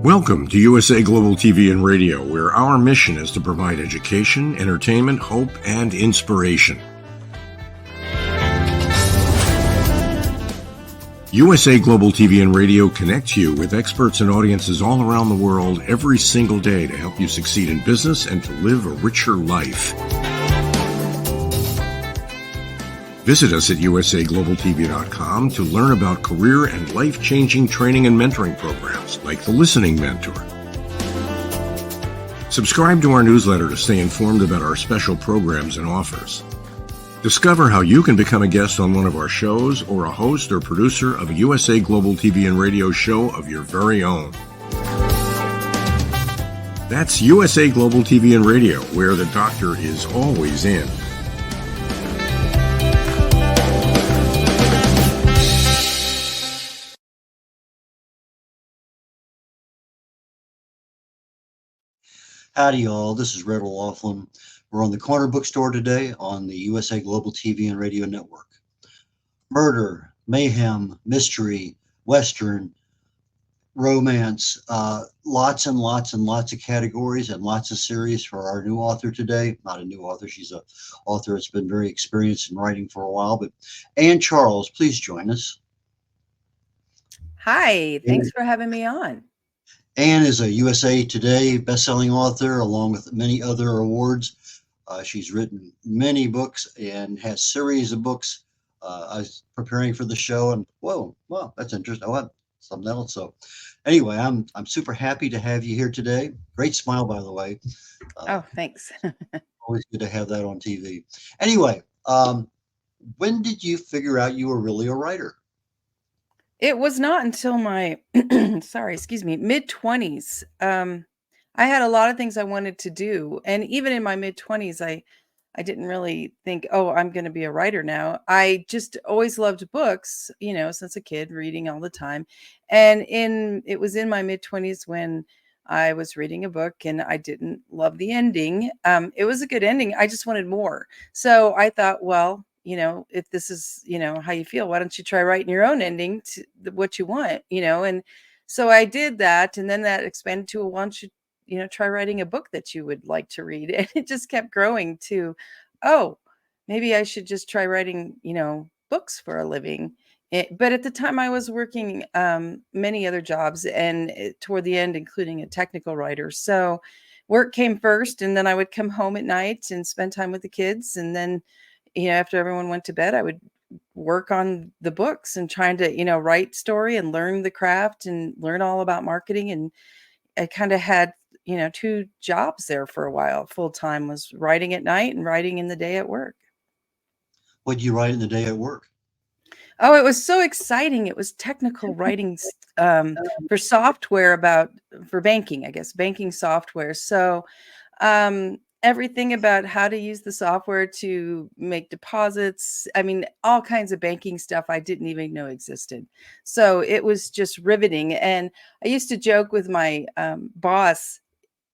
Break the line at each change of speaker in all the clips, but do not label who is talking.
Welcome to USA Global TV and Radio, where our mission is to provide education, entertainment, hope, and inspiration. USA Global TV and Radio connects you with experts and audiences all around the world every single day to help you succeed in business and to live a richer life. Visit us at usaglobaltv.com to learn about career and life-changing training and mentoring programs like the Listening Mentor. Subscribe to our newsletter to stay informed about our special programs and offers. Discover how you can become a guest on one of our shows or a host or producer of a USA Global TV and Radio show of your very own. That's USA Global TV and Radio, where the doctor is always in.
Howdy, y'all. This is Red O'Loughlin. We're on the Corner Bookstore today on the USA Global TV and Radio Network. Murder, mayhem, mystery, Western, romance, lots and lots and lots of categories and lots of series for our new author today. Not a new author. She's an author that's been very experienced in writing for a while. But Ann Charles, please join us.
Hi. Thanks for having me on.
Ann is a USA Today bestselling author, along with many other awards. She's written many books and has series of books. I was preparing for the show, and whoa, wow, that's interesting. Oh, something else. So, anyway, I'm super happy to have you here today. Great smile, by the way.
Oh, thanks.
Always good to have that on TV. Anyway, when did you figure out you were really a writer?
It was not until my, mid-20s. I had a lot of things I wanted to do. And even in my mid-20s, I didn't really think, oh, I'm going to be a writer now. I just always loved books, since a kid, reading all the time. And it was in my mid-20s when I was reading a book and I didn't love the ending. It was a good ending. I just wanted more. So I thought, well, if this is, how you feel, why don't you try writing your own ending to what you want, And so I did that. And then that expanded to, why don't you, try writing a book that you would like to read. And it just kept growing to, oh, maybe I should just try writing, books for a living. But at the time I was working many other jobs and toward the end, including a technical writer. So work came first, and then I would come home at night and spend time with the kids. And then after everyone went to bed, I would work on the books and trying to, write story and learn the craft and learn all about marketing. And I kind of had, two jobs there for a while. Full time was writing at night and writing in the day at work.
What did you write in the day at work?
Oh, it was so exciting. It was technical writing for software for banking, I guess, banking software. So, everything about how to use the software to make deposits. I mean, all kinds of banking stuff I didn't even know existed. So it was just riveting. And I used to joke with my boss,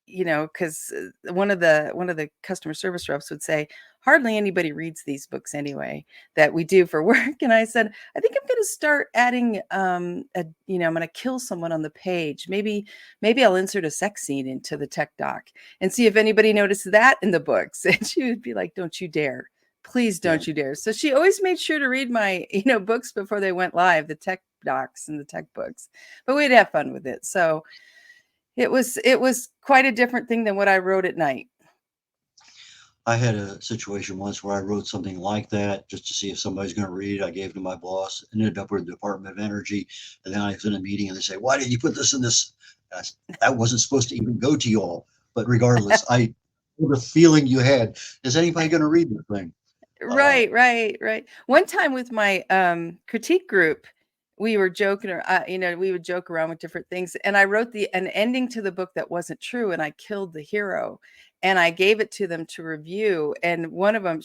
because one of the customer service reps would say, hardly anybody reads these books anyway that we do for work. And I said, I think I'm going to start adding, I'm going to kill someone on the page. Maybe I'll insert a sex scene into the tech doc and see if anybody noticed that in the books. And she would be like, don't you dare. Please don't you dare. So she always made sure to read my, books before they went live, the tech docs and the tech books, but we'd have fun with it. So it was quite a different thing than what I wrote at night.
I had a situation once where I wrote something like that just to see if somebody's going to read it. I gave it to my boss, ended up with the Department of Energy. And then I was in a meeting and they say, why did you put this in this? That wasn't supposed to even go to you all. But regardless, I the feeling you had, is anybody going to read the thing?
Right. One time with my critique group, we were joking, we would joke around with different things. And I wrote an ending to the book that wasn't true. And I killed the hero and I gave it to them to review. And one of them,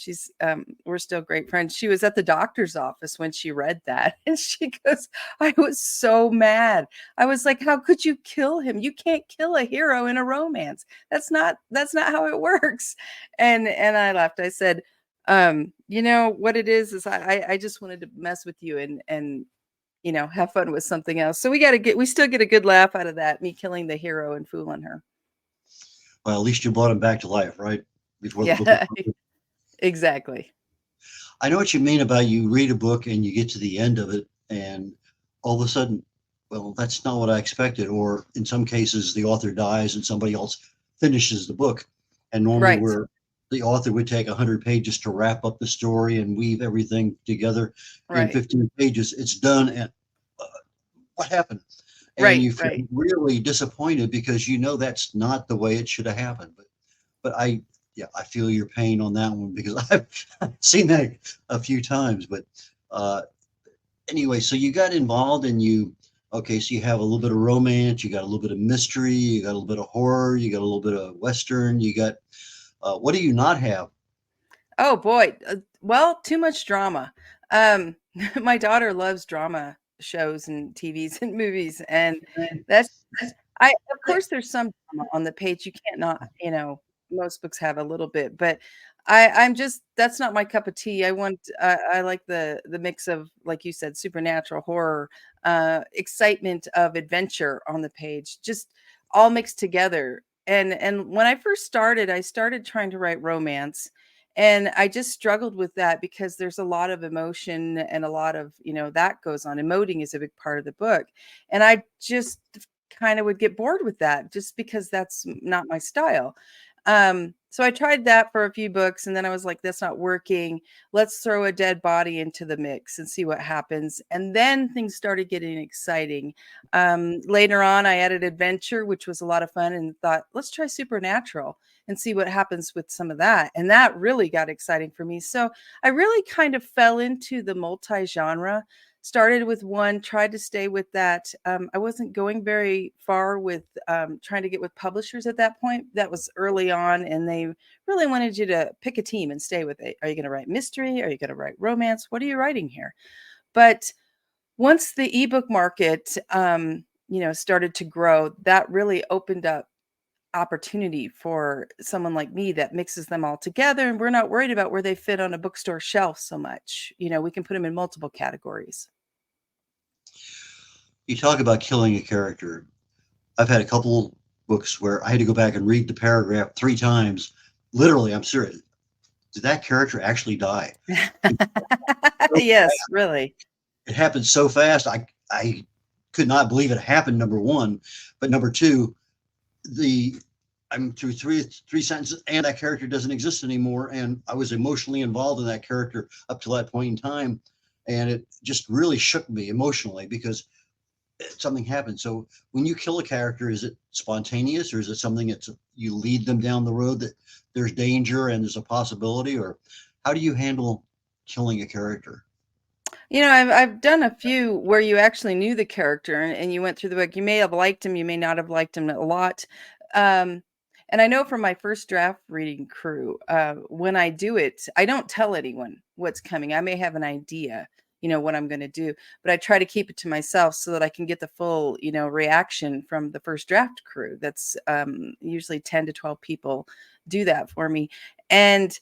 we're still great friends. She was at the doctor's office when she read that. And she goes, I was so mad. I was like, how could you kill him? You can't kill a hero in a romance. That's not how it works. And I laughed. I said, what it is I just wanted to mess with you and have fun with something else. So we still get a good laugh out of that, me killing the hero and fooling her.
Well, at least you brought him back to life, right? Before the book was
Yeah,
published.
exactly.
I know what you mean about you read a book and you get to the end of it and all of a sudden, well, that's not what I expected. Or in some cases, the author dies and somebody else finishes the book. And normally
Right.
where the author would take 100 pages to wrap up the story and weave everything together in
Right.
15 pages, it's done. And uh, what happened? And
Right.
you feel
Right.
really disappointed because you know that's not the way it should have happened. But yeah, I feel your pain on that one because I've seen that a few times. But uh, anyway, so you got involved and okay, so you have a little bit of romance, you got a little bit of mystery, you got a little bit of horror, you got a little bit of Western, you got, what do you not have?
Oh boy. Well, too much drama. Um, my daughter loves drama shows and TVs and movies, and that's of course there's some drama on the page. You can't not, most books have a little bit, but I'm just that's not my cup of tea. I like the mix of, like you said, supernatural horror, excitement of adventure on the page, just all mixed together. And when I started trying to write romance, and I just struggled with that because there's a lot of emotion and a lot of, that goes on. Emoting is a big part of the book. And I just kind of would get bored with that just because that's not my style. So I tried that for a few books and then I was like, that's not working. Let's throw a dead body into the mix and see what happens. And then things started getting exciting. Later on, I added adventure, which was a lot of fun, and thought, let's try supernatural and see what happens with some of that. And that really got exciting for me. So I really kind of fell into the multi-genre. Started with one, tried to stay with that. I wasn't going very far with trying to get with publishers at that point. That was early on, and they really wanted you to pick a team and stay with it. Are you going to write mystery? Are you going to write romance? What are you writing here? But once the ebook market, started to grow, that really opened up opportunity for someone like me that mixes them all together, and we're not worried about where they fit on a bookstore shelf so much. We can put them in multiple categories.
You talk about killing a character. I've had a couple books where I had to go back and read the paragraph 3 times. Literally, I'm serious. Did that character actually die?
Yes, really.
It happened so fast. I could not believe it happened. Number one, but number two, the I'm through three sentences and that character doesn't exist anymore, and I was emotionally involved in that character up to that point in time, and it just really shook me emotionally because something happened. So when you kill a character, is it spontaneous or is it something that you lead them down the road that there's danger and there's a possibility, or how do you handle killing a character?
I've done a few where you actually knew the character and you went through the book. You may have liked him, you may not have liked him a lot. Um, and I know from my first draft reading crew, when I do it, I don't tell anyone what's coming. I may have an idea, what I'm going to do, but I try to keep it to myself so that I can get the full, reaction from the first draft crew. That's usually 10 to 12 people do that for me. And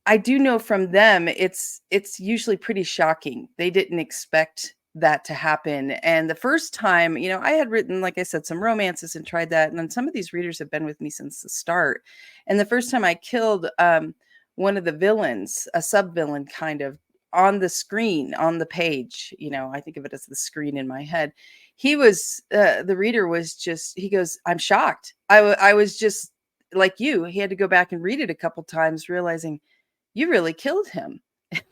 I do know from them, it's usually pretty shocking. They didn't expect that to happen. And the first time, I had written, like I said, some romances and tried that. And then some of these readers have been with me since the start. And the first time I killed one of the villains, a sub-villain kind of, on the screen, on the page, I think of it as the screen in my head. The reader was just, he goes, I'm shocked. I was just like you. He had to go back and read it a couple times, realizing, you really killed him.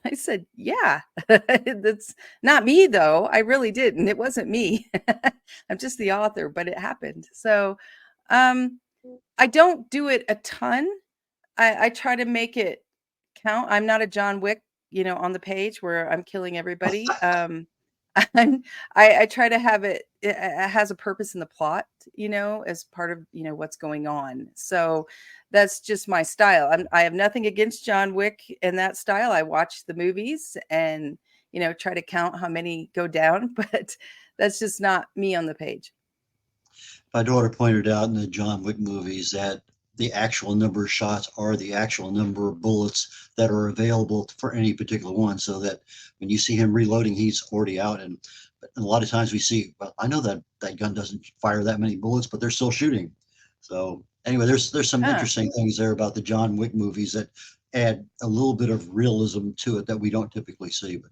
I said, yeah, that's not me though. I really didn't. It wasn't me. I'm just the author, but it happened. So, I don't do it a ton. I try to make it count. I'm not a John Wick, on the page where I'm killing everybody. I'm, I try to have it has a purpose in the plot, as part of, what's going on. So that's just my style. I have nothing against John Wick in that style. I watch the movies and, try to count how many go down, but that's just not me on the page.
My daughter pointed out in the John Wick movies that the actual number of shots or the actual number of bullets that are available for any particular one, so that when you see him reloading, he's already out. And a lot of times we see, well, I know that that gun doesn't fire that many bullets, but they're still shooting. So anyway, there's some
Huh.
interesting things there about the John Wick movies that add a little bit of realism to it that we don't typically see. But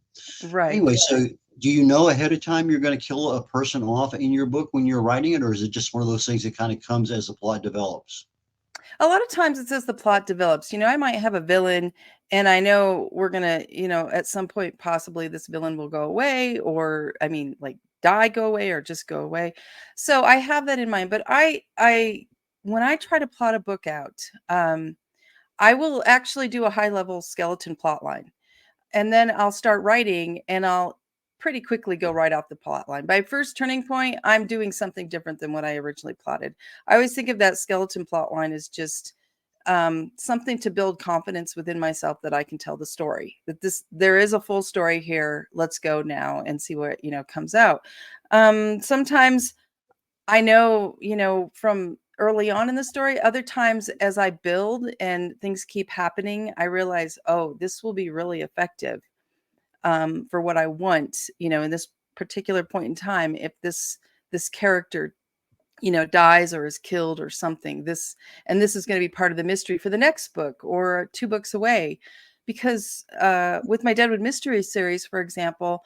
Right.
anyway, so do you know ahead of time you're going to kill a person off in your book when you're writing it, or is it just one of those things that kind of comes as the plot develops?
A lot of times it's as the plot develops. I might have a villain and I know we're going to, at some point possibly this villain will go away, or I mean like die, go away, or just go away. So I have that in mind, but I when I try to plot a book out, I will actually do a high level skeleton plot line. And then I'll start writing and I'll pretty quickly go right off the plot line. By first turning point, I'm doing something different than what I originally plotted. I always think of that skeleton plot line as just something to build confidence within myself that I can tell the story. That there is a full story here. Let's go now and see what comes out. Sometimes I know, from early on in the story. Other times, as I build and things keep happening, I realize, oh, this will be really effective for what I want, in this particular point in time. If this character, dies or is killed or something, this is going to be part of the mystery for the next book or 2 books away. Because with my Deadwood Mystery series, for example,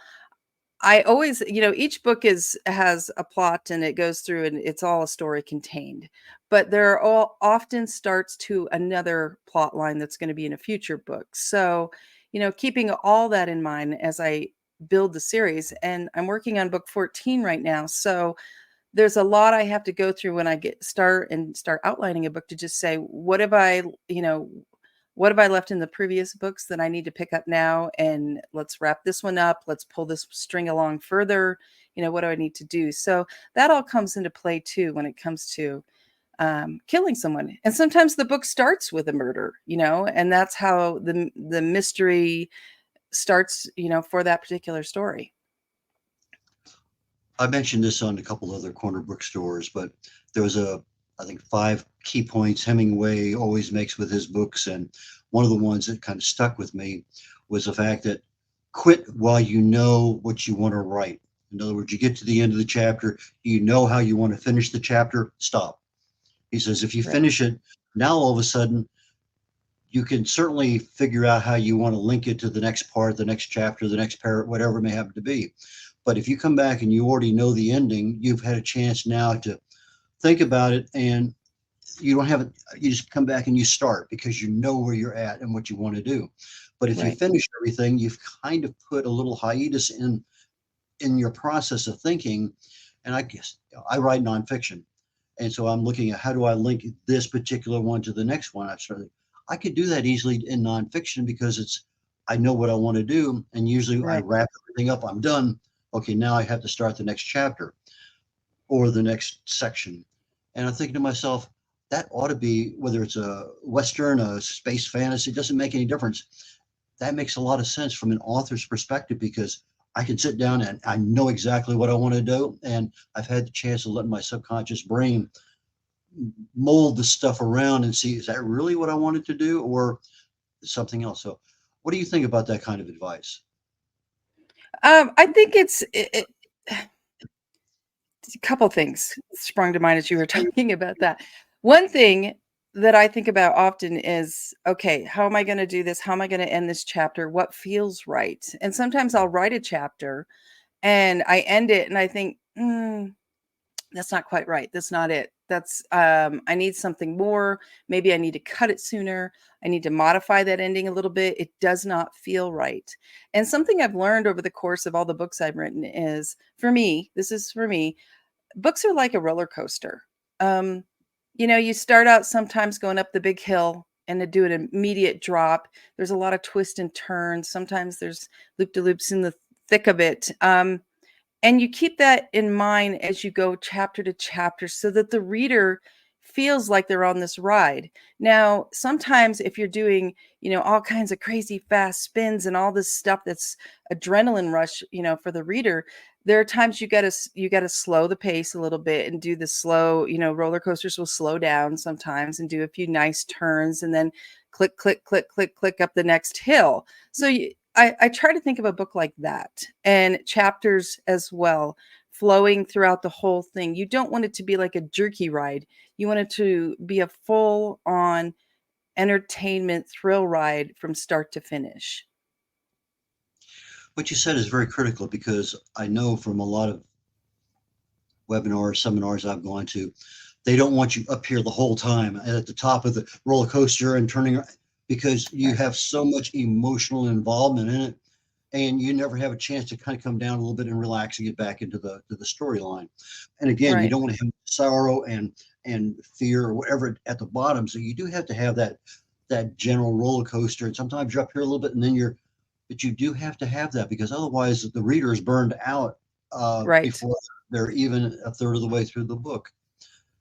I always, each book has a plot and it goes through and it's all a story contained. But there are all often starts to another plot line that's going to be in a future book. So, keeping all that in mind as I build the series, and I'm working on book 14 right now. So there's a lot I have to go through when I start outlining a book, to just say, what have I left in the previous books that I need to pick up now? And let's wrap this one up. Let's pull this string along further. What do I need to do? So that all comes into play too when it comes to killing someone. And sometimes the book starts with a murder, and that's how the mystery starts, for that particular story.
I mentioned this on a couple other corner bookstores, but there was I think 5 key points Hemingway always makes with his books. And one of the ones that kind of stuck with me was the fact that quit while you know what you want to write. In other words, you get to the end of the chapter, you know how you want to finish the chapter, stop. He says, if you
Right.
finish it, now all of a sudden, you can certainly figure out how you want to link it to the next part, the next chapter, the next paragraph, whatever it may happen to be. But if you come back and you already know the ending, you've had a chance now to think about it, and you don't have it. You just come back and you start because you know where you're at and what you want to do. But if you
Right.
finish everything, you've kind of put a little hiatus in your process of thinking. And I guess I write nonfiction, and so I'm looking at how do I link this particular one to the next one. I could do that easily in nonfiction because I know what I want to do, and usually I
Right.
wrap everything up. I'm done. Okay, now I have to start the next chapter or the next section. And I'm thinking to myself, that ought to be, whether it's a Western, a space fantasy, it doesn't make any difference. That makes a lot of sense from an author's perspective because I can sit down and I know exactly what I want to do. And I've had the chance to let my subconscious brain mold the stuff around and see, is that really what I wanted to do or something else? So, what do you think about that kind of advice?
I think a couple things sprung to mind as you were talking about that. One thing that I think about often is, okay, how am I going to do this? How am I going to end this chapter? What feels right? And sometimes I'll write a chapter and I end it and I think, that's not quite right. That's not it. I need something more. Maybe I need to cut it sooner. I need to modify that ending a little bit. It does not feel right. And something I've learned over the course of all the books I've written is, for me, this is for me, books are like a roller coaster. Um, you start out sometimes going up the big hill and to do an immediate drop. There's a lot of twists and turns. Sometimes there's loop-de-loops in the thick of it. And you keep that in mind as you go chapter to chapter so that the reader feels like they're on this ride. Now, sometimes if you're doing, all kinds of crazy fast spins and all this stuff that's adrenaline rush, for the reader, there are times you gotta slow the pace a little bit and do the slow, roller coasters will slow down sometimes and do a few nice turns and then click, click, click, click, click up the next hill. So I try to think of a book like that, and chapters as well, flowing throughout the whole thing. You don't want it to be like a jerky ride. You want it to be a full on entertainment thrill ride from start to finish.
What you said is very critical, because I know from a lot of webinars, seminars I've gone to, they don't want you up here the whole time at the top of the roller coaster and turning, because you have so much emotional involvement in it, and you never have a chance to kind of come down a little bit and relax and get back into the storyline. And again, you don't want to have sorrow and fear or whatever at the bottom. So you do have to have that general roller coaster. And sometimes you're up here a little bit, and then but you do have to have that, because otherwise the reader is burned out before they're even a third of the way through the book.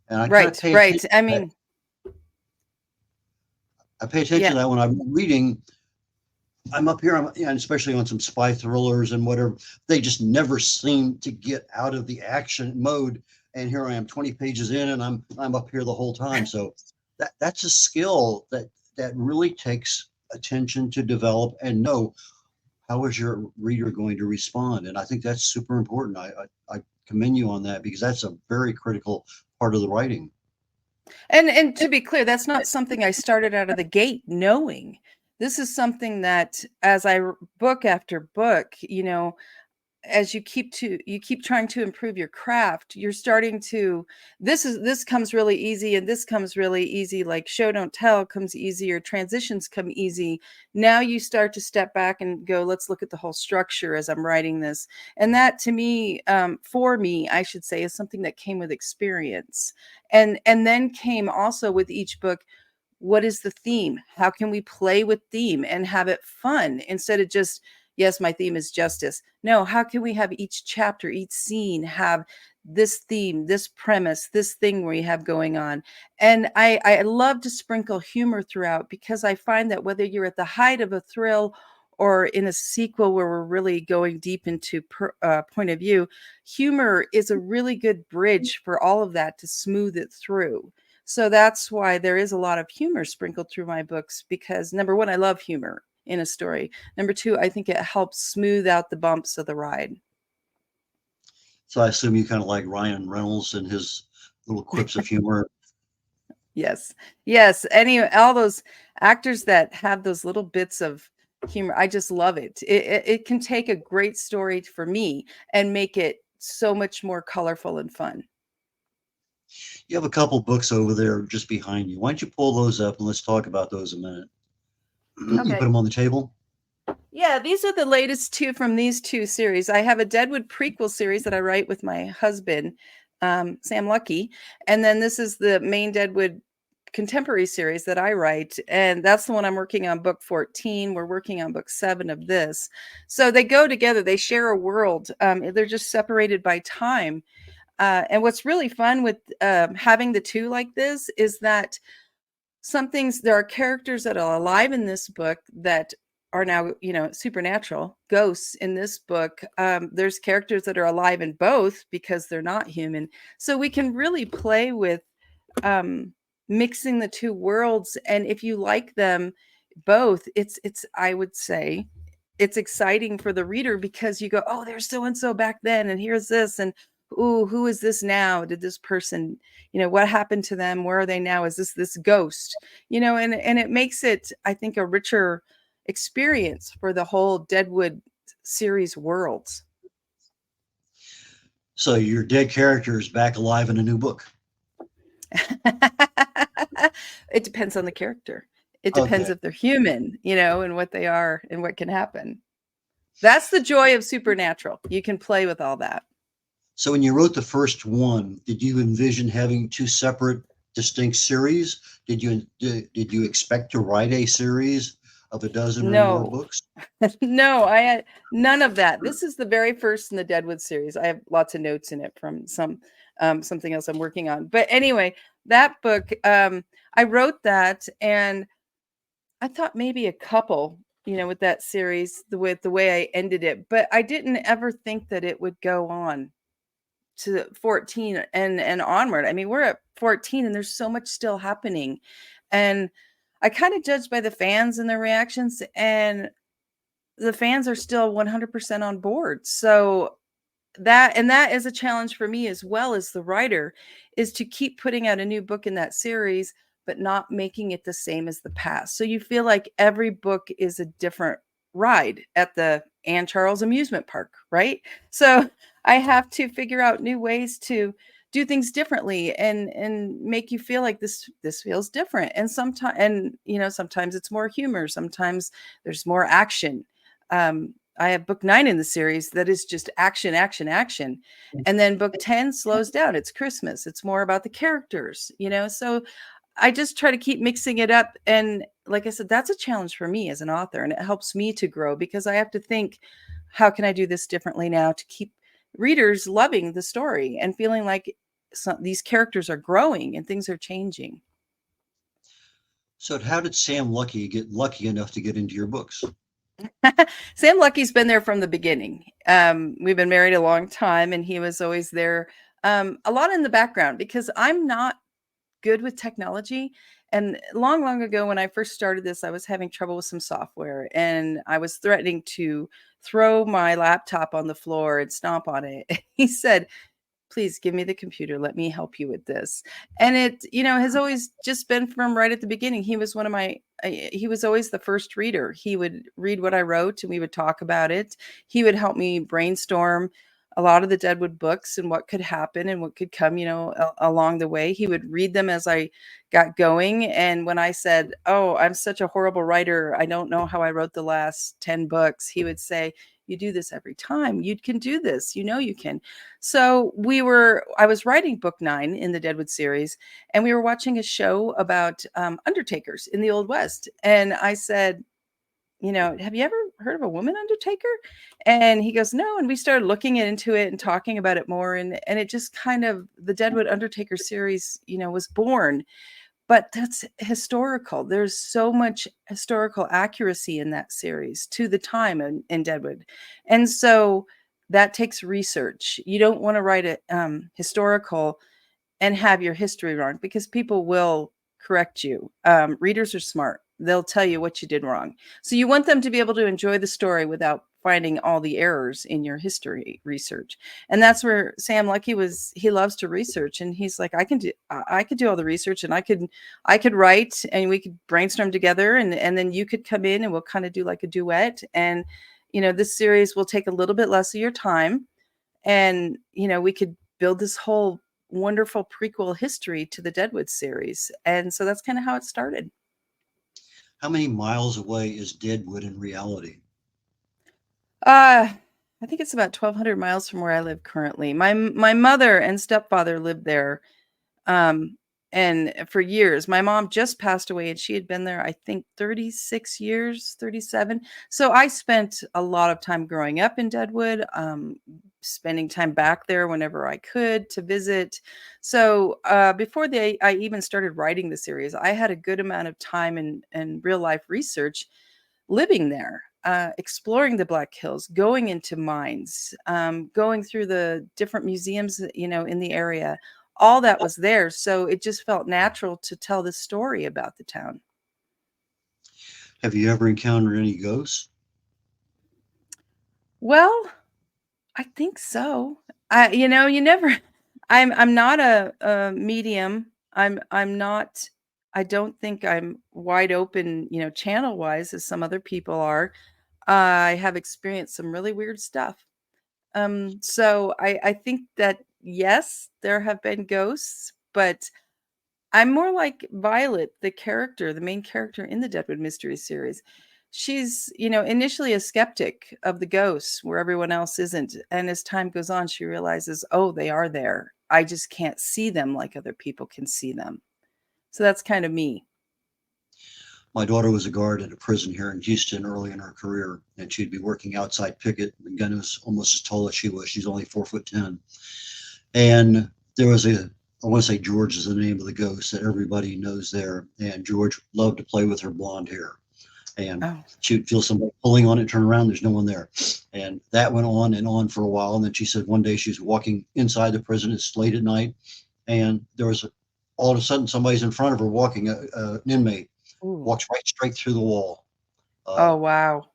And I kind of pay attention.
I mean,
I pay attention to that when I'm reading. I'm up here, and especially on some spy thrillers and whatever, they just never seem to get out of the action mode. And here I am 20 pages in, and I'm up here the whole time. So that's a skill that really takes attention to develop and know how is your reader going to respond. And I think that's super important. I commend you on that, because that's a very critical part of the writing.
And to be clear, that's not something I started out of the gate knowing. This is something that, as book after book, as you keep trying to improve your craft, you're starting to, this comes really easy, and this comes really easy, like show don't tell comes easier, transitions come easy. Now you start to step back and go, let's look at the whole structure as I'm writing this. And that, to me, for me, I should say, is something that came with experience, and then came also with each book. What is the theme? How can we play with theme and have it fun, instead of just, yes, my theme is justice. No, how can we have each chapter, each scene have this theme, this premise, this thing we have going on? And I love to sprinkle humor throughout, because I find that whether you're at the height of a thrill or in a sequel where we're really going deep into point of view, humor is a really good bridge for all of that to smooth it through. So that's why there is a lot of humor sprinkled through my books, because number one, I love humor in a story. Number two, I think it helps smooth out the bumps of the ride.
So I assume you kind of like Ryan Reynolds and his little quips of humor.
Yes. All those actors that have those little bits of humor, I just love it. It can take a great story for me and make it so much more colorful and fun.
You have a couple books over there just behind you. Why don't you pull those up and let's talk about those a minute? Okay. You put them on the table?
Yeah, these are the latest two from these two series. I have a Deadwood prequel series that I write with my husband, Sam Lucky. And then this is the main Deadwood contemporary series that I write. And that's the one I'm working on, book 14. We're working on book 7 of this. So they go together. They share a world. They're just separated by time. And what's really fun with having the two like this is that there are characters that are alive in this book that are now, supernatural ghosts in this book. There's characters that are alive in both because they're not human. So we can really play with mixing the two worlds. And if you like them both, I would say it's exciting for the reader, because you go, oh, there's so-and-so back then, and here's this, and ooh, who is this now? Did this person, what happened to them? Where are they now? Is this ghost? And it makes it, I think, a richer experience for the whole Deadwood series worlds.
So your dead character is back alive in a new book.
It depends on the character. It depends if they're human, and what they are and what can happen. That's the joy of Supernatural. You can play with all that.
So when you wrote the first one, did you envision having two separate, distinct series? Did you expect to write a series of a dozen or more books?
No, I had none of that. This is the very first in the Deadwood series. I have lots of notes in it from something else I'm working on. But anyway, that book, I wrote that, and I thought maybe a couple with that series, the way I ended it. But I didn't ever think that it would go on to 14 and onward. I mean, we're at 14 and there's so much still happening. And I kind of judged by the fans and their reactions, and the fans are still 100% on board. So that is a challenge for me as well as the writer, is to keep putting out a new book in that series but not making it the same as the past. So you feel like every book is a different ride at the Ann Charles amusement park, right? So I have to figure out new ways to do things differently and make you feel like this feels different. And sometimes it's more humor, sometimes there's more action. I have book 9 in the series that is just action, action, action. And then book 10 slows down. It's Christmas. It's more about the characters, So I just try to keep mixing it up. And like I said, that's a challenge for me as an author. And it helps me to grow because I have to think, how can I do this differently now to keep readers loving the story and feeling like these characters are growing and things are changing.
So how did Sam Lucky get lucky enough to get into your books?
Sam Lucky's been there from the beginning. We've been married a long time, and he was always there, a lot in the background because I'm not good with technology. And long, long ago, when I first started this, I was having trouble with some software, and I was threatening to throw my laptop on the floor and stomp on it. He said, please give me the computer. Let me help you with this. And it, has always just been from right at the beginning. He was he was always the first reader. He would read what I wrote and we would talk about it. He would help me brainstorm a lot of the Deadwood books and what could happen and what could come, along the way. He would read them as I got going. And when I said, oh, I'm such a horrible writer, I don't know how I wrote the last 10 books, he would say, you do this every time. You can do this. You can. So I was writing book 9 in the Deadwood series, and we were watching a show about undertakers in the Old West. And I said, have you ever heard of a woman undertaker? And he goes, no. And we started looking into it and talking about it more. And it just kind of, the Deadwood Undertaker series, was born. But that's historical. There's so much historical accuracy in that series to the time in Deadwood. And so that takes research. You don't want to write it historical and have your history wrong because people will correct you. Readers are smart. They'll tell you what you did wrong. So you want them to be able to enjoy the story without finding all the errors in your history research. And that's where Sam Lucky he loves to research. And he's like, I could do all the research, and I could write, and we could brainstorm together, and then you could come in and we'll kind of do like a duet. And, this series will take a little bit less of your time, and, we could build this whole wonderful prequel history to the Deadwood series. And so that's kind of how it started.
How many miles away is Deadwood in reality?
I think it's about 1,200 miles from where I live currently. My mother and stepfather lived there, and for years. My mom just passed away, and she had been there, I think, 36 years, 37. So I spent a lot of time growing up in Deadwood, spending time back there whenever I could to visit. So before I even started writing the series, I had a good amount of time and real life research living there. Exploring the Black Hills, going into mines, going through the different museums, in the area, all that was there. So it just felt natural to tell the story about the town.
Have you ever encountered any ghosts?
Well, I think so. You never, I'm not a medium. I'm not, I don't think I'm wide open, channel wise as some other people are. I have experienced some really weird stuff. So I think that, yes, there have been ghosts, but I'm more like Violet, the main character in the Deadwood Mystery series. She's, initially a skeptic of the ghosts where everyone else isn't. And as time goes on, she realizes, oh, they are there. I just can't see them like other people can see them. So that's kind of me.
My daughter was a guard at a prison here in Houston early in her career, and she'd be working outside picket. The gun was almost as tall as she was. She's only 4'10". And there was I want to say George is the name of the ghost that everybody knows there. And George loved to play with her blonde hair. and
Oh,
she would feel somebody pulling on it, turn around, there's no one there. And that went on and on for a while. And then she said one day she was walking inside the prison, it's late at night, and there was all of a sudden somebody's in front of her walking, an inmate
ooh.
walks right straight through the wall. Uh,
Oh, wow.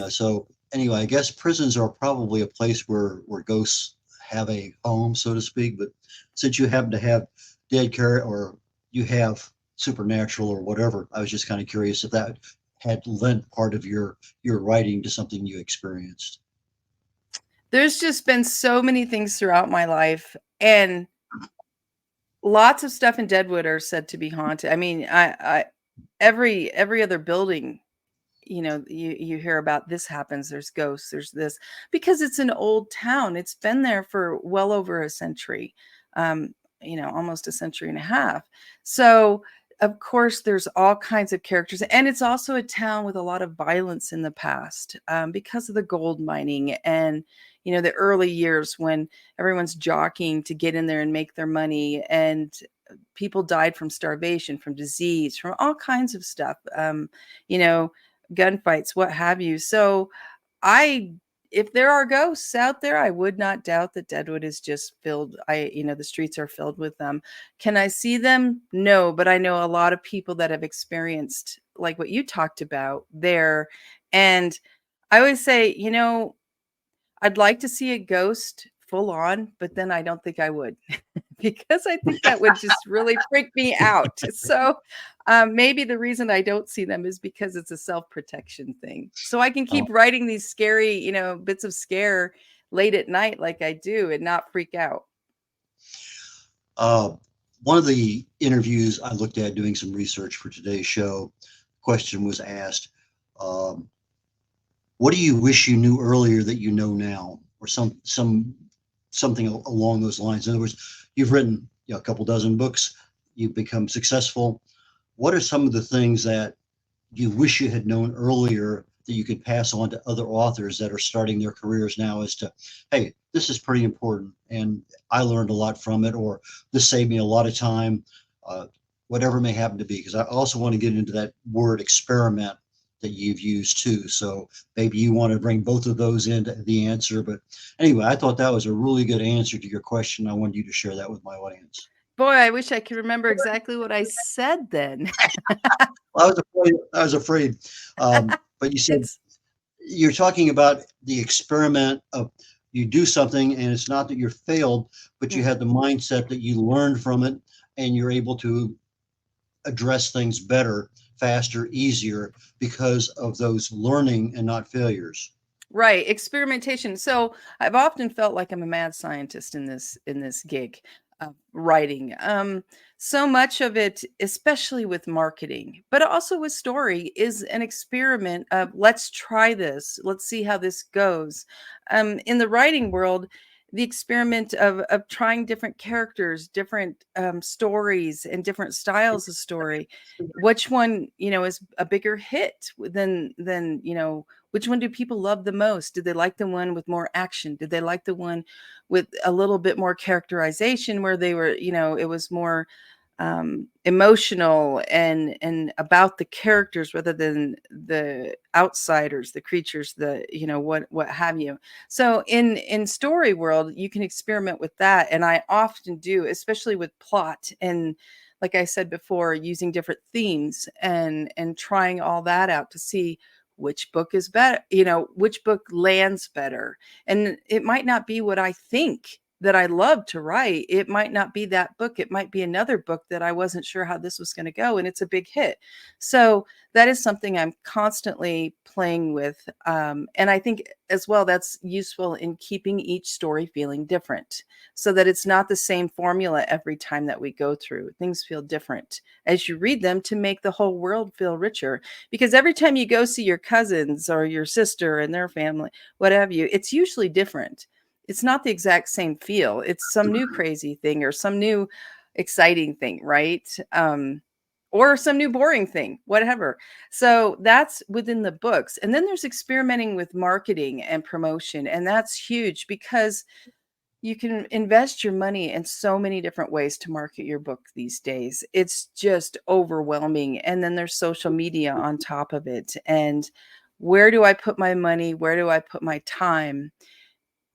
so anyway, I guess prisons are probably a place where ghosts have a home, so to speak. But since you happen to have dead care or you have supernatural or whatever, I was just kind of curious if that had lent part of your writing to something you experienced.
There's just been so many things throughout my life, and lots of stuff in Deadwood are said to be haunted. I mean, I every other building, you hear about this happens, there's ghosts, there's this, because it's an old town. It's been there for well over a century, um, almost a century and a half. So, of course, there's all kinds of characters, and it's also a town with a lot of violence in the past, because of the gold mining and the early years when everyone's jockeying to get in there and make their money, and people died from starvation, from disease, from all kinds of stuff. You know, gunfights, what have you. So I if there are ghosts out there, I would not doubt that Deadwood is just filled. The streets are filled with them. Can I see them? No, but I know a lot of people that have experienced like what you talked about there. And I always say, I'd like to see a ghost full on, but then I don't think I would because I think that would just really freak me out. So maybe the reason I don't see them is because it's a self-protection thing. So I can keep writing these scary, bits of scare late at night like I do and not freak out.
Uh, One of the interviews I looked at doing some research for today's show, question was asked, um, what do you wish you knew earlier that you know now, or something along those lines? In other words, you've written a couple dozen books, you've become successful. What are some of the things that you wish you had known earlier that you could pass on to other authors that are starting their careers now, as to, hey, this is pretty important and I learned a lot from it, or this saved me a lot of time, whatever it may happen to be? Because I also want to get into that word experiment that you've used too. So maybe you want to bring both of those into the answer. But anyway, I thought that was a really good answer to your question. I wanted you to share that with my audience.
Boy, I wish I could remember exactly what I said then.
Well, I was afraid. But you said
It's
you're talking about the experiment of you do something and it's not that you're failed, but you
mm,
had the mindset that you learned from it and you're able to address things better, faster, easier because of those learning and not failures.
right, experimentation. So I've often felt like I'm a mad scientist in this gig of writing. So much of it, especially with marketing, but also with story, is an experiment of let's try this, let's see how this goes. In the writing world, the experiment of trying different characters, different stories, and different styles of story. Which one, is a bigger hit than which one do people love the most? Did they like the one with more action? Did they like the one with a little bit more characterization where they were, it was more emotional and about the characters rather than the outsiders, the creatures, what have you. So in story world, you can experiment with that, and I often do, especially with plot and, like I said before, using different themes and trying all that out to see which book is better, which book lands better. And it might not be what I think that I love to write. It might not be that book. It might be another book that I wasn't sure how this was going to go, and it's a big hit. So that is something I'm constantly playing with. And I think as well, that's useful in keeping each story feeling different so that it's not the same formula every time that we go through. Things feel different as you read them to make the whole world feel richer. Because every time you go see your cousins or your sister and their family, what have you, it's usually different. It's not the exact same feel. It's some new crazy thing or some new exciting thing, right? Or some new boring thing, whatever. So that's within the books. And then there's experimenting with marketing and promotion. And that's huge because you can invest your money in so many different ways to market your book these days. It's just overwhelming. And then there's social media on top of it. And where do I put my money? Where do I put my time?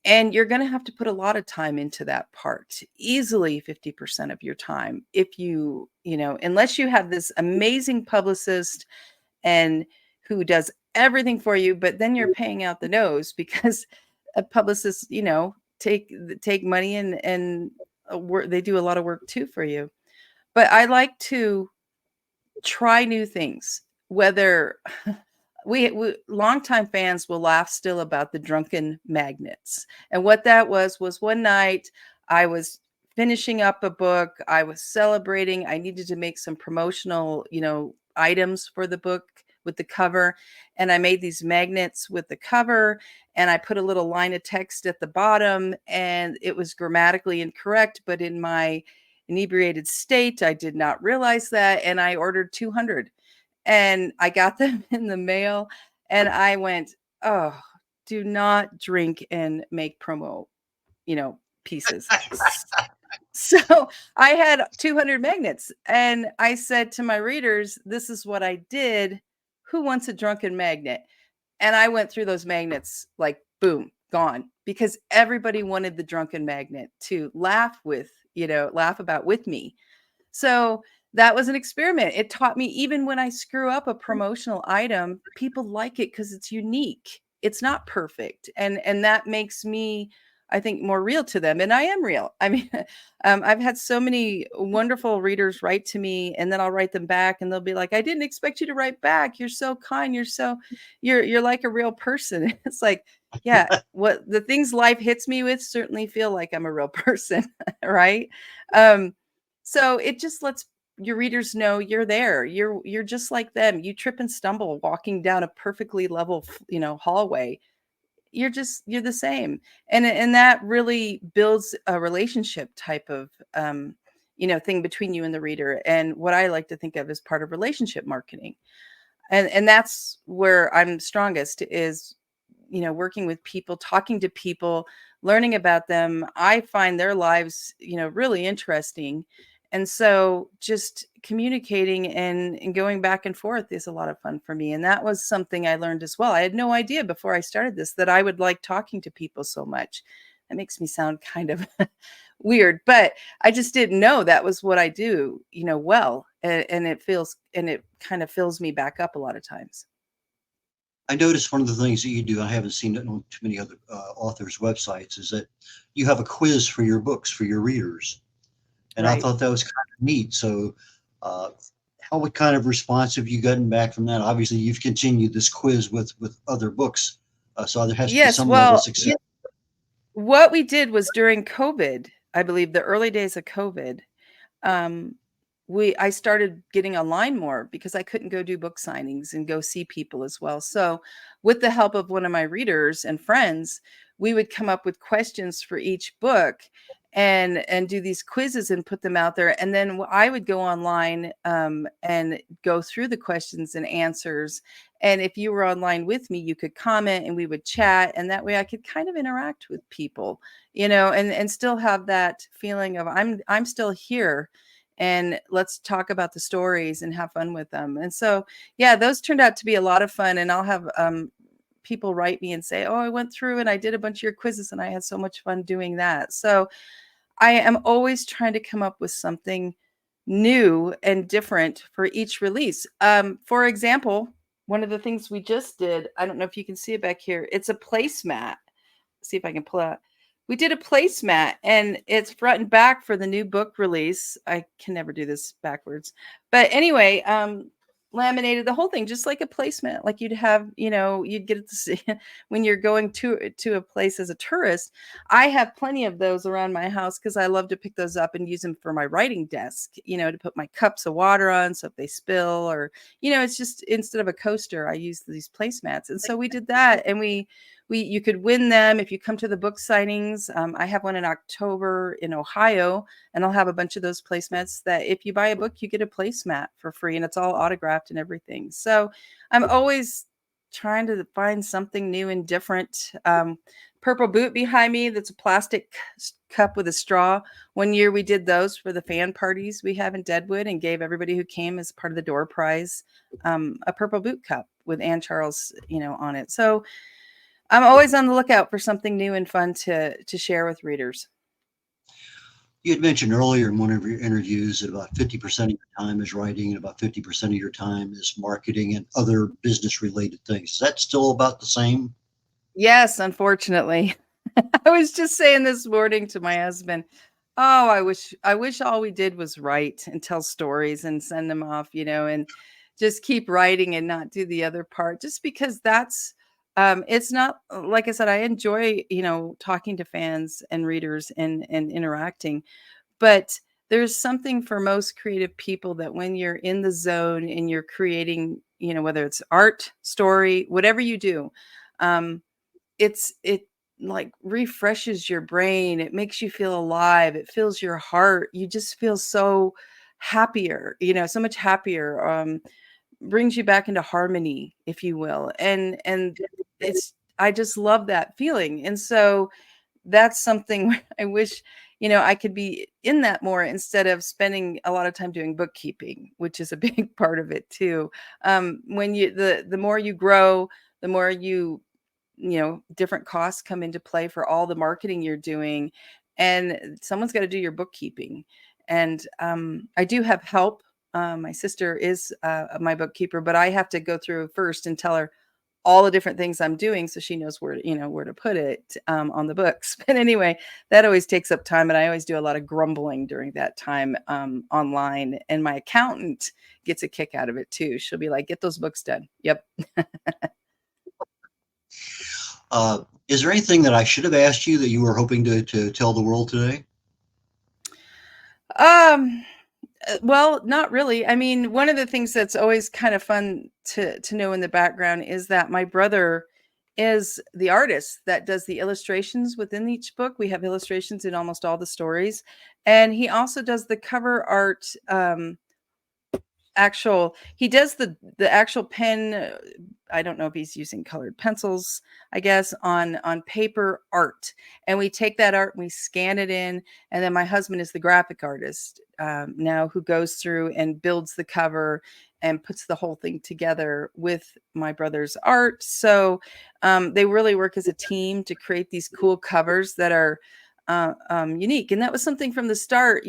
And you're going to have to put a lot of time into that part, easily 50% of your time. If unless you have this amazing publicist and who does everything for you, but then you're paying out the nose because a publicist, take money and work, they do a lot of work too for you. But I like to try new things, whether we longtime fans will laugh still about the drunken magnets. And what that was one night I was finishing up a book. I was celebrating. I needed to make some promotional, items for the book with the cover. And I made these magnets with the cover and I put a little line of text at the bottom, and it was grammatically incorrect, but in my inebriated state, I did not realize that. And I ordered 200 and I got them in the mail and I went, oh, do not drink and make promo, pieces. So I had 200 magnets and I said to my readers, this is what I did. Who wants a drunken magnet? And I went through those magnets like, boom, gone, because everybody wanted the drunken magnet to laugh about with me. So that was an experiment. It taught me, even when I screw up a promotional item, people like it because it's unique. It's not perfect. And that makes me, I think, more real to them. And I am real. I mean, I've had so many wonderful readers write to me, and then I'll write them back and they'll be like, I didn't expect you to write back. You're so kind. You're like a real person. It's like, yeah, what the things life hits me with certainly feel like I'm a real person. Right. So it just lets your readers know you're there. You're just like them. You trip and stumble walking down a perfectly level, hallway. You're the same. And that really builds a relationship type of, thing between you and the reader. And what I like to think of as part of relationship marketing. And that's where I'm strongest is, working with people, talking to people, learning about them. I find their lives, really interesting. And so just communicating and going back and forth is a lot of fun for me. And that was something I learned as well. I had no idea before I started this that I would like talking to people so much. That makes me sound kind of weird, but I just didn't know that was what I do, well. And it kind of fills me back up a lot of times.
I noticed one of the things that you do, I haven't seen it on too many other authors' websites, is that you have a quiz for your books, for your readers. And I
Right.
thought that was kind of neat. So, what kind of response have you gotten back from that? Obviously, you've continued this quiz with other books, so there has to be
Yes.
some level of
Well,
success.
what we did was during COVID, I believe the early days of COVID, um, I started getting online more because I couldn't go do book signings and go see people as well. So with the help of one of my readers and friends, we would come up with questions for each book and do these quizzes and put them out there. And then I would go online and go through the questions and answers. And if you were online with me, you could comment and we would chat. And that way I could kind of interact with people, and still have that feeling of I'm still here, and let's talk about the stories and have fun with them. And so, yeah, those turned out to be a lot of fun. And I'll have people write me and say, oh, I went through and I did a bunch of your quizzes and I had so much fun doing that. So I am always trying to come up with something new and different for each release. For example, one of the things we just did, I don't know if you can see it back here, it's a placemat. See if I can pull out. We did a placemat and it's front and back for the new book release. I can never do this backwards. But anyway, laminated the whole thing just like a placemat, like you'd have, you'd get it to see when you're going to a place as a tourist. I have plenty of those around my house because I love to pick those up and use them for my writing desk, to put my cups of water on. So if they spill or, it's just instead of a coaster, I use these placemats. And so we did that, and you could win them if you come to the book signings. I have one in October in Ohio, and I'll have a bunch of those placemats that if you buy a book, you get a placemat for free, and it's all autographed and everything. So I'm always trying to find something new and different. Purple Boot behind me, that's a plastic cup with a straw. One year we did those for the fan parties we have in Deadwood and gave everybody who came as part of the door prize a Purple Boot cup with Ann Charles, on it. So I'm always on the lookout for something new and fun to share with readers.
You had mentioned earlier in one of your interviews that about 50% of your time is writing and about 50% of your time is marketing and other business related things. Is that still about the same?
Yes, unfortunately. I was just saying this morning to my husband, oh, I wish all we did was write and tell stories and send them off, and just keep writing and not do the other part, just because that's it's not, like I said, I enjoy, talking to fans and readers and interacting, but there's something for most creative people that when you're in the zone and you're creating, whether it's art, story, whatever you do, um, it like refreshes your brain. It makes you feel alive. It fills your heart. You just feel so happier, so much happier. Brings you back into harmony, if you will. And it's, I just love that feeling. And so that's something I wish, I could be in that more instead of spending a lot of time doing bookkeeping, which is a big part of it too. When the more you grow, the more different costs come into play for all the marketing you're doing, and someone's got to do your bookkeeping. And I do have help. My sister is my bookkeeper, but I have to go through first and tell her all the different things I'm doing, so she knows where to put it on the books. But anyway, that always takes up time, and I always do a lot of grumbling during that time online. And my accountant gets a kick out of it too. She'll be like, "Get those books done." Yep.
Is there anything that I should have asked you that you were hoping to tell the world today?
Well, not really. I mean, one of the things that's always kind of fun to know in the background is that my brother is the artist that does the illustrations within each book. We have illustrations in almost all the stories, and he also does the cover art. He does the actual pen. I don't know if he's using colored pencils, I guess, on paper art. And we take that art and we scan it in. And then my husband is the graphic artist now, who goes through and builds the cover and puts the whole thing together with my brother's art. So they really work as a team to create these cool covers that are unique. And that was something from the start.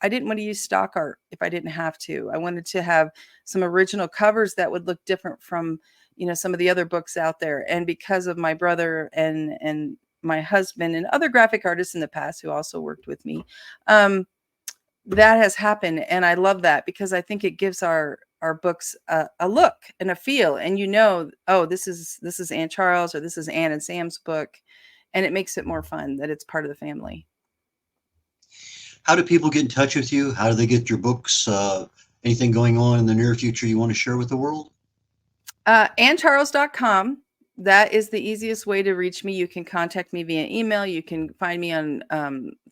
I didn't want to use stock art if I didn't have to. I wanted to have some original covers that would look different from, some of the other books out there. And because of my brother and my husband and other graphic artists in the past who also worked with me, that has happened. And I love that because I think it gives our books a look and a feel. And oh, this is Ann Charles, or this is Ann and Sam's book. And it makes it more fun that it's part of the family.
How do people get in touch with you? How do they get your books? Anything going on in the near future you want to share with the world?
AnnCharles.com. That is the easiest way to reach me. You can contact me via email. You can find me on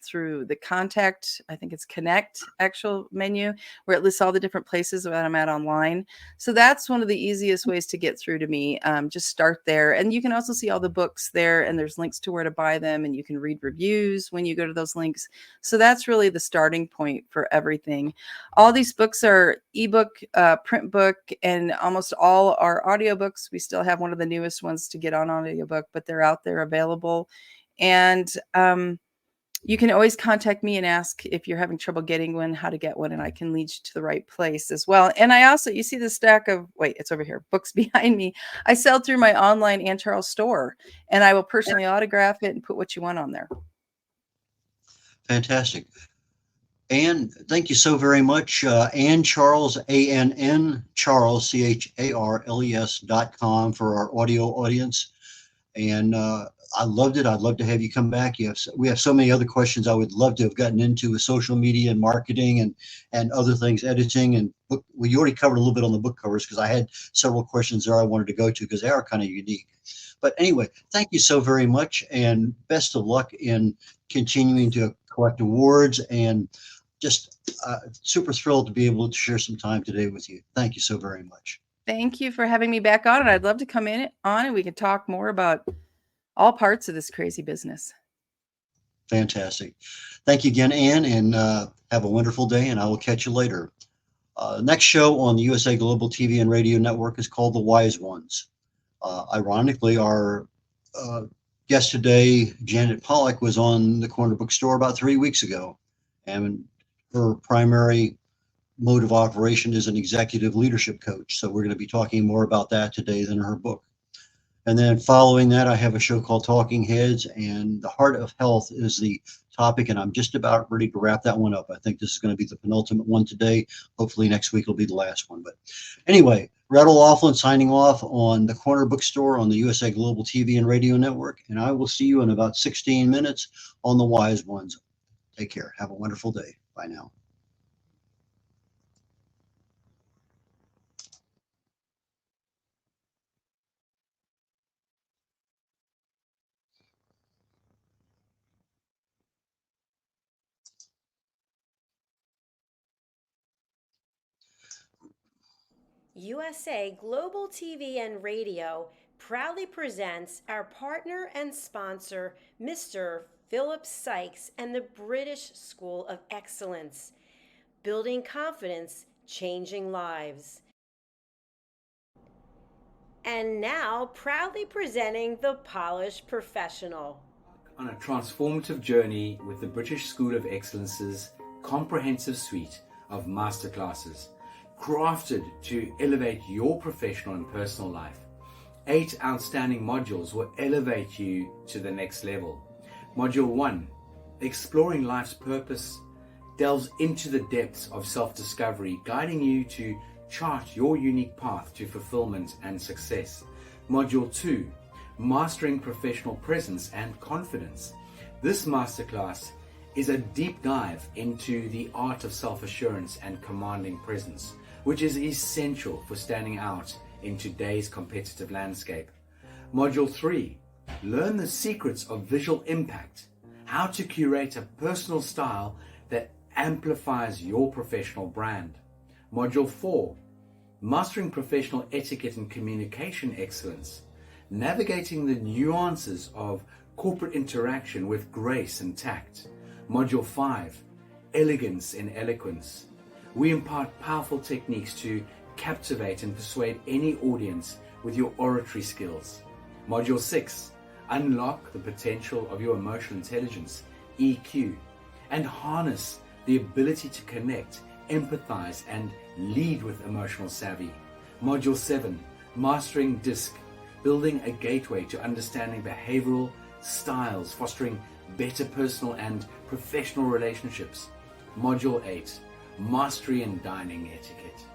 through the contact, I think it's connect actual menu, where it lists all the different places that I'm at online. So that's one of the easiest ways to get through to me. Just start there. And you can also see all the books there, and there's links to where to buy them, and you can read reviews when you go to those links. So that's really the starting point for everything. All these books are ebook, print book, and almost all are audiobooks. We still have one of the newest ones to get on audiobook, but they're out there available. And you can always contact me and ask if you're having trouble getting one, how to get one, and I can lead you to the right place as well. And I also, you see the stack of, it's over here, books behind me. I sell through my online Ann Charles store, and I will personally autograph it and put what you want on there.
Fantastic. Ann, thank you so very much. Ann Charles, ANN Charles, CHARLES.com for our audio audience. And I loved it. I'd love to have you come back. We have so many other questions I would love to have gotten into with social media and marketing and other things, editing and book. Well, you already covered a little bit on the book covers because I had several questions there I wanted to go to because they are kind of unique. But anyway, thank you so very much, and best of luck in continuing to collect awards, and just super thrilled to be able to share some time today with you. Thank you so very much.
Thank you for having me back on, and I'd love to come on and we can talk more about all parts of this crazy business.
Fantastic. Thank you again, Ann, and have a wonderful day, and I will catch you later. Next show on the USA Global TV and Radio Network is called The Wise Ones. Ironically, our guest today, Janet Pollock, was on the Corner Bookstore about 3 weeks ago, and her primary mode of operation is an executive leadership coach. So we're going to be talking more about that today than her book. And then following that, I have a show called Talking Heads, and the heart of health is the topic, and I'm just about ready to wrap that one up. I think this is going to be the penultimate one today. Hopefully next week will be the last one. But anyway, Red O'Loughlin signing off on the Corner Bookstore on the USA Global TV and Radio Network, and I will see you in about 16 minutes on The Wise Ones. Take care. Have a wonderful day. Bye now.
USA Global TV and Radio proudly presents our partner and sponsor, Mr. Philip Sykes and the British School of Excellence. Building confidence, changing lives. And now, proudly presenting the Polished Professional.
On a transformative journey with the British School of Excellence's comprehensive suite of masterclasses, crafted to elevate your professional and personal life. 8 outstanding modules will elevate you to the next level. Module 1, Exploring Life's Purpose, delves into the depths of self-discovery, guiding you to chart your unique path to fulfillment and success. Module 2, Mastering Professional Presence and Confidence. This masterclass is a deep dive into the art of self-assurance and commanding presence, which is essential for standing out in today's competitive landscape. Module 3, Learn the secrets of visual impact, how to curate a personal style that amplifies your professional brand. Module 4, Mastering Professional Etiquette and Communication Excellence, navigating the nuances of corporate interaction with grace and tact. Module 5, Elegance in Eloquence. We impart powerful techniques to captivate and persuade any audience with your oratory skills. Module 6, Unlock the potential of your emotional intelligence, EQ, and harness the ability to connect, empathize, and lead with emotional savvy. Module 7, Mastering DISC, building a gateway to understanding behavioral styles, fostering better personal and professional relationships. Module 8, Mastery in Dining Etiquette,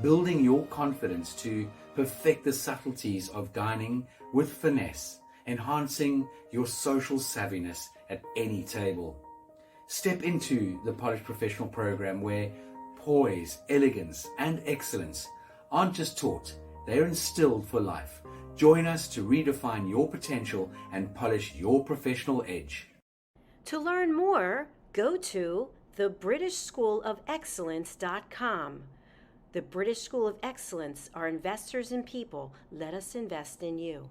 building your confidence to perfect the subtleties of dining with finesse, enhancing your social savviness at any table. Step into the Polished Professional program where poise, elegance, and excellence aren't just taught, they're instilled for life. Join us to redefine your potential and polish your professional edge.
To learn more, go to thebritishschoolofexcellence.com. The British School of Excellence are investors in people. Let us invest in you.